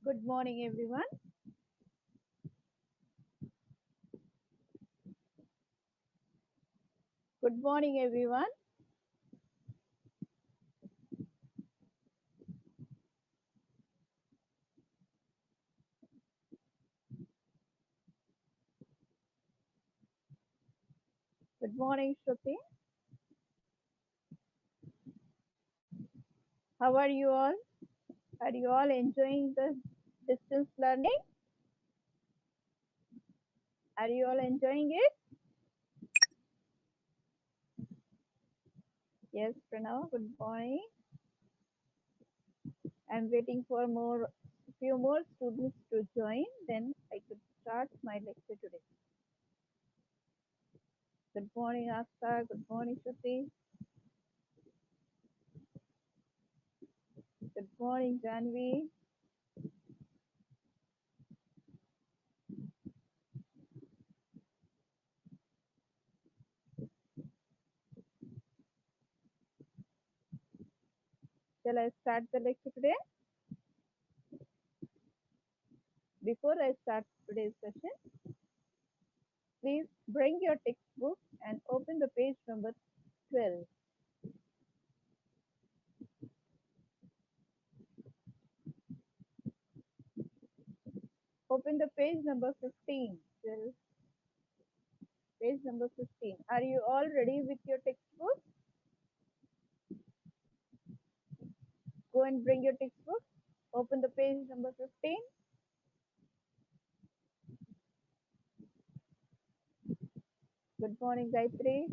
Good morning, everyone. Good morning, everyone. Good morning, Shruti. How are you all? Are you all enjoying the distance learning? Are you all enjoying it? Yes, Pranav. Good morning. I'm waiting for few more students to join. Then I could start my lecture today. Good morning, Asta. Good morning, Shruti. Good morning, Janvi. Shall I start the lecture today? Before I start today's session, please bring your textbook and open the page number 12. Open the page number 15. Page number 15. Are you all ready with your textbook? Go and bring your textbook. Open the page number 15. Good morning, Gayatri.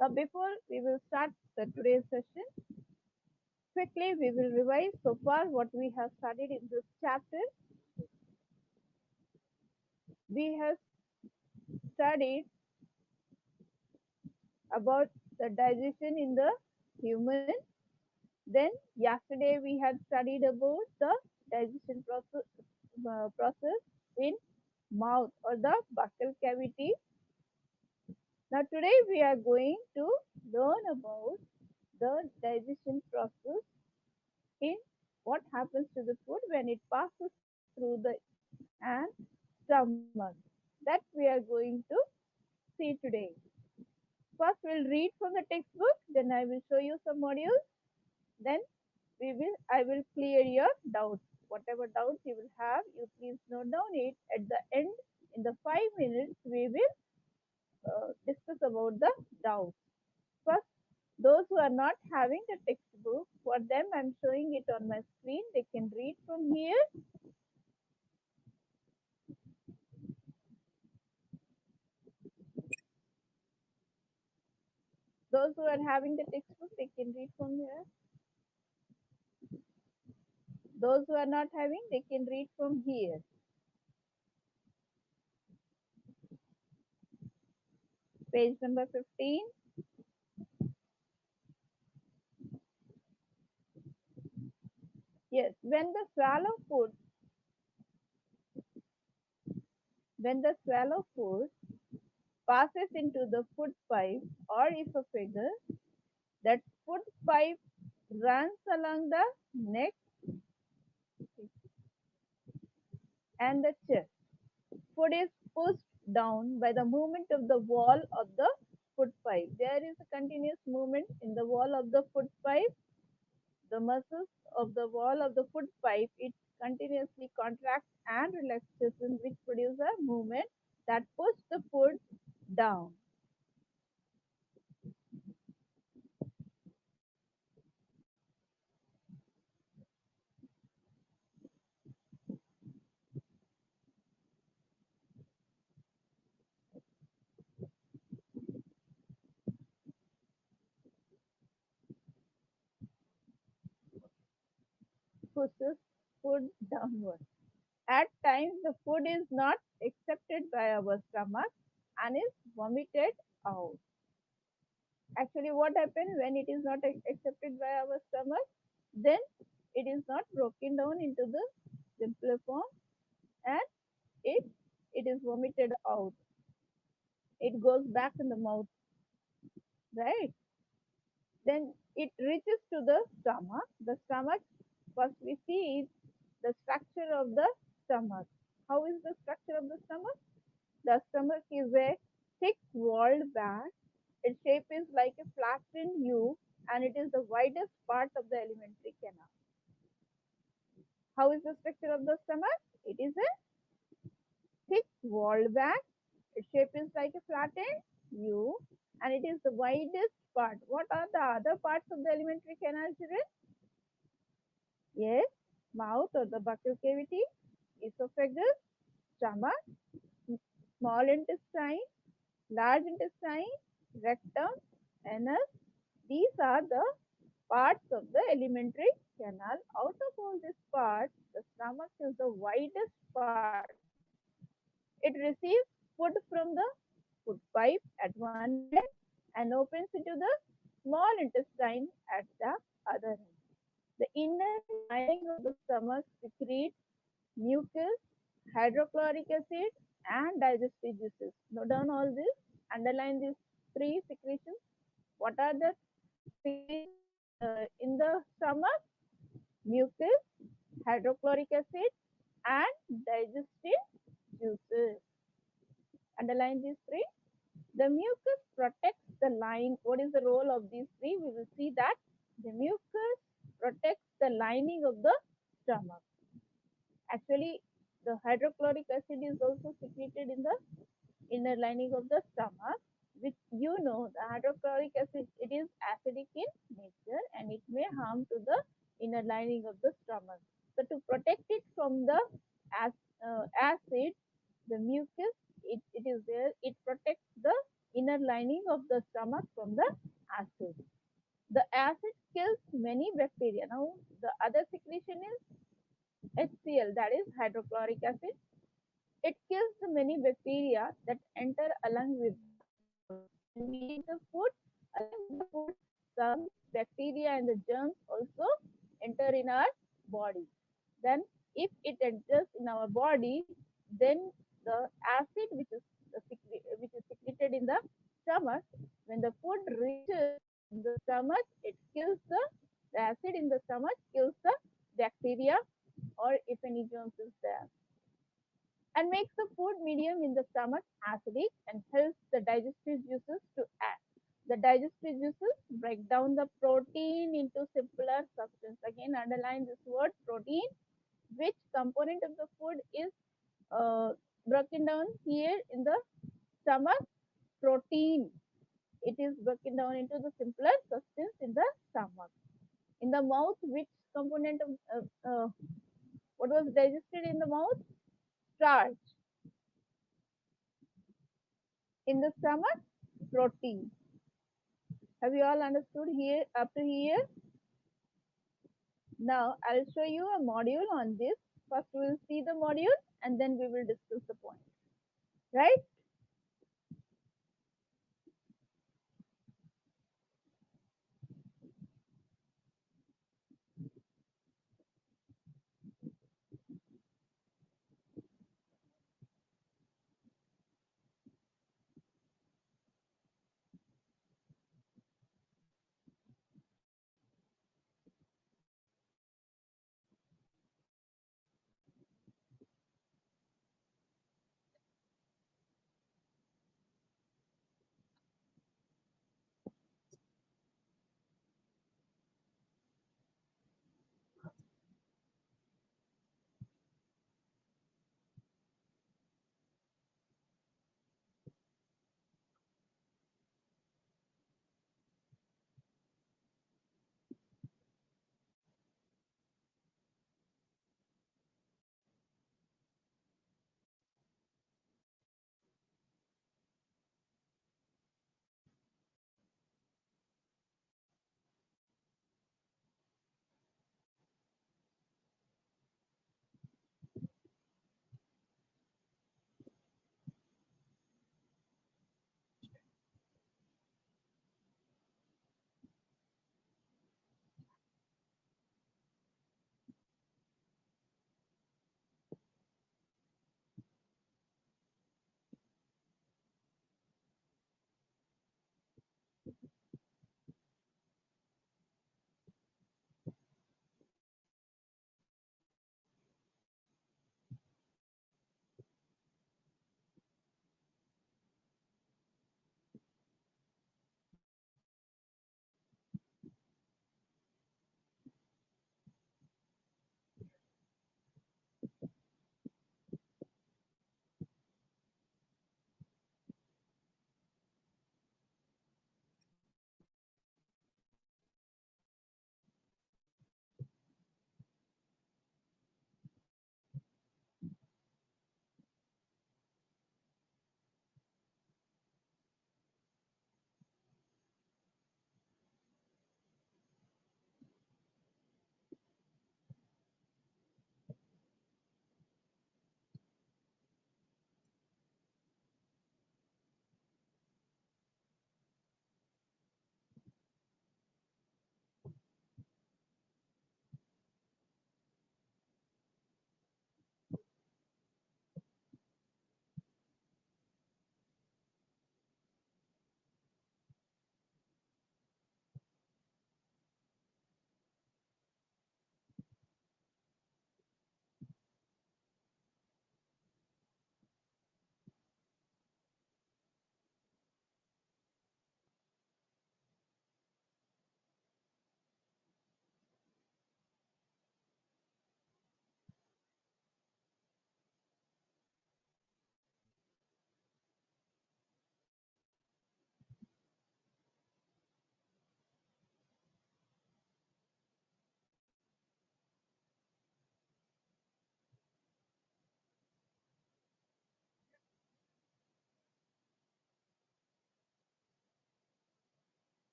Now, before we will start today's session, quickly we will revise so far what we have studied in this chapter. We have studied about the digestion in the human. Then yesterday we had studied about the digestion process in mouth or the buccal cavity. Now today we are going to learn about the digestion process in what happens to the food when it passes through the and stomach. That we are going to see today. First we'll read from the textbook, then I will show you some modules, then I will clear your doubts. Whatever doubts you will have, you please note down it. At the end, in the 5 minutes, we will discuss about the doubts. First, those who are not having the textbook, for them I'm showing it on my screen. They can read from here. Those who are having the textbook, they can read from here. Those who are not having, they can read from here. Page number 15. Yes, when the swallow food passes into the food pipe or esophagus, that food pipe runs along the neck and the chest. Food is pushed down by the movement of the wall of the food pipe. There is a continuous movement in the wall of the food pipe. The muscles of the wall of the food pipe, it continuously contracts and relaxes, which produce a movement that pushes the food down. Pushes food downward. At times, the food is not accepted by our stomach and is vomited out. Actually, what happens when it is not accepted by our stomach? Then it is not broken down into the simpler form and it, it is vomited out. It goes back in the mouth, right? Then it reaches to the stomach. The stomach, first we see is the structure of the stomach. How is the structure of the stomach? The stomach is a thick walled bag. Its shape is like a flattened U and it is the widest part of the alimentary canal. How is the structure of the stomach? It is a thick walled bag. Its shape is like a flattened U and it is the widest part. What are the other parts of the alimentary canal, children? Yes, mouth or the buccal cavity, esophagus, stomach, small intestine, large intestine, rectum, anus. These are the parts of the alimentary canal. Out of all these parts, the stomach is the widest part. It receives food from the food pipe at one end and opens into the small intestine at the other end. The inner lining of the stomach secretes mucus, hydrochloric acid, and digestive juices. Note down all this. Underline these three secretions. What are the secretions in the stomach? Mucus, hydrochloric acid, and digestive juices. Underline these three. The mucus protects the line. What is the role of these three? We will see that the mucus protects the lining of the stomach. Actually, the hydrochloric acid is also secreted in the inner lining of the stomach, which you know the hydrochloric acid, it is acidic in nature and it may harm to the inner lining of the stomach. So to protect it from the acid, the mucus, it is there, it protects the inner lining of the stomach from the acid. The acid kills many bacteria. Now the other secretion is HCl, that is hydrochloric acid. It kills the many bacteria that enter along with the food. When we eat the food, along with the food, some bacteria and the germs also enter in our body. Then, if it enters in our body, then the acid which is secreted in the stomach, when the food reaches in the stomach, it kills the acid in the stomach kills the bacteria or if any germs is there and makes the food medium in the stomach acidic and helps the digestive juices to act. The digestive juices break down the protein into simpler substance. Again, underline this word protein. Which component of the food is broken down here in the stomach? Protein. It is broken down into the simpler substance in the stomach. In the mouth, which component of what was digested in the mouth? Starch. In the stomach, protein. Have you all understood here up to here? Now I'll show you a module on this. First we will see the module and then we will discuss the point. Right?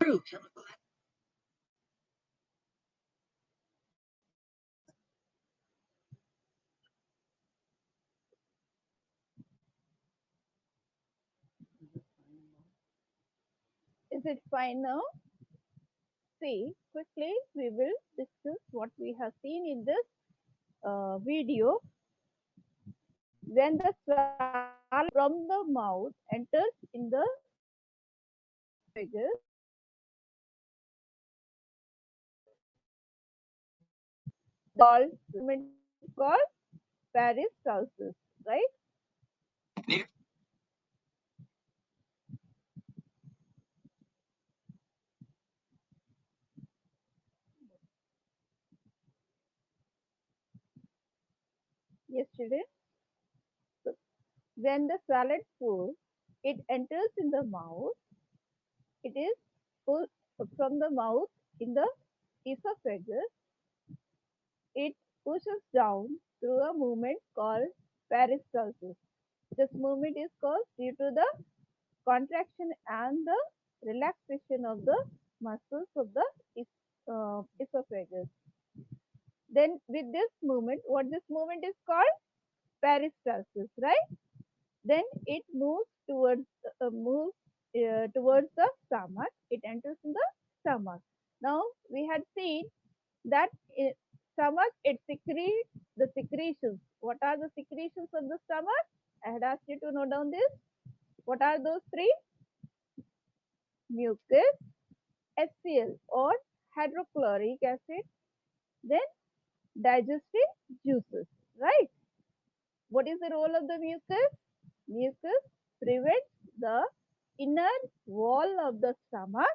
Is it fine now? See, quickly we will discuss what we have seen in this video. When the swallow from the mouth enters in the esophagus, the movement is called peristalsis, right? Yes, children. So when the swallowed food it enters in the mouth, it is pulled from the mouth in the esophagus. It pushes down through a movement called peristalsis. This movement is caused due to the contraction and the relaxation of the muscles of the esophagus. Then with this movement, what this movement is called? Peristalsis, right? Then it moves towards the stomach. It enters in the stomach. Now we had seen that stomach it secretes the secretions. What are the secretions of the stomach? I had asked you to note down this. What are those three? Mucus, HCl or hydrochloric acid, then digestive juices, right? What is the role of the mucus? Mucus prevents the inner wall of the stomach.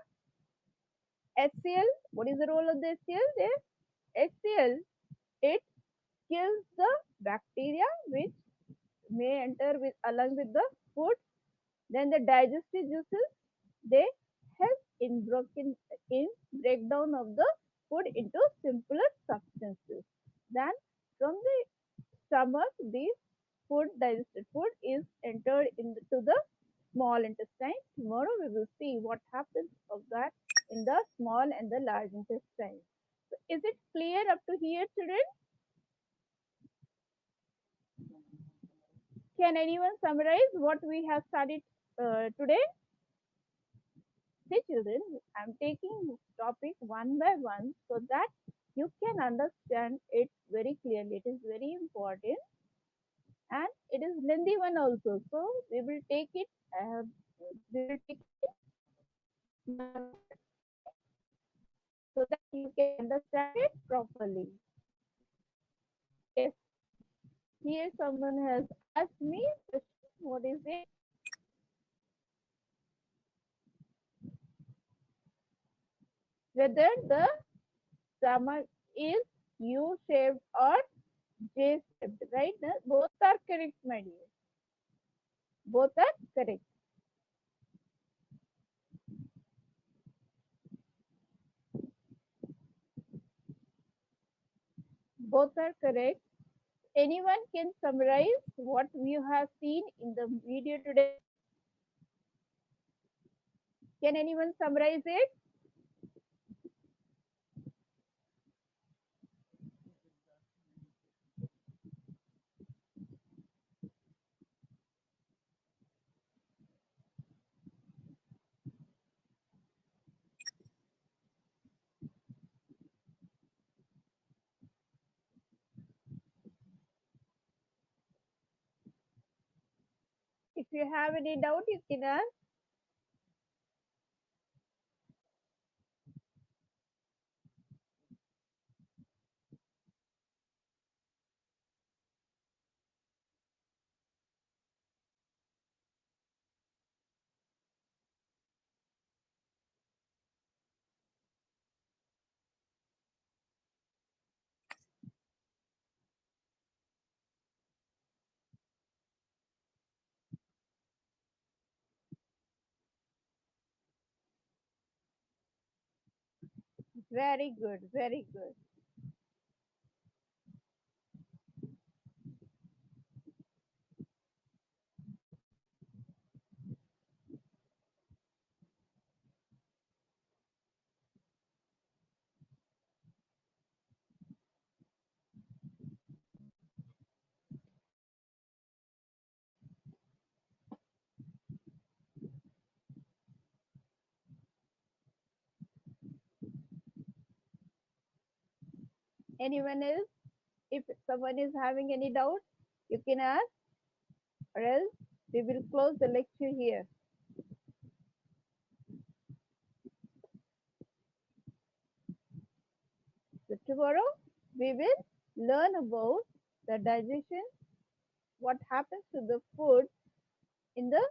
HCl, what is the role of the HCl? There, HCl, it kills the bacteria which may enter with along with the food. Then the digestive juices, they help in breakdown of the food into simpler substances. Then from the stomach, the digested food is entered into the small intestine. Tomorrow we will see what happens of that in the small and the large intestine. So is it clear up to here, children? Can anyone summarize what we have studied today? See, children, I'm taking topic one by one so that you can understand it very clearly. It is very important and it is lengthy one also. So we will take it. We will take it so that you can understand it properly. Yes. Here someone has asked me question. What is it? Whether the stomach is U-shaped or J-shaped, right? Both are correct, my dear. Both are correct. Both are correct. Anyone can summarize what we have seen in the video today? Can anyone summarize it? If you have any doubt, you can ask. Very good, very good. Anyone else? If someone is having any doubt, you can ask, or else we will close the lecture here. So tomorrow we will learn about the digestion, what happens to the food in the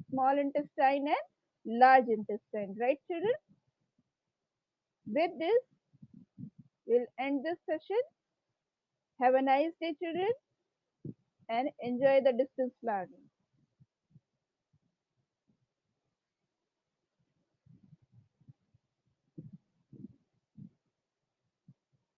small intestine and large intestine. Right, children? With this, we'll end this session. Have a nice day, children, and enjoy the distance learning.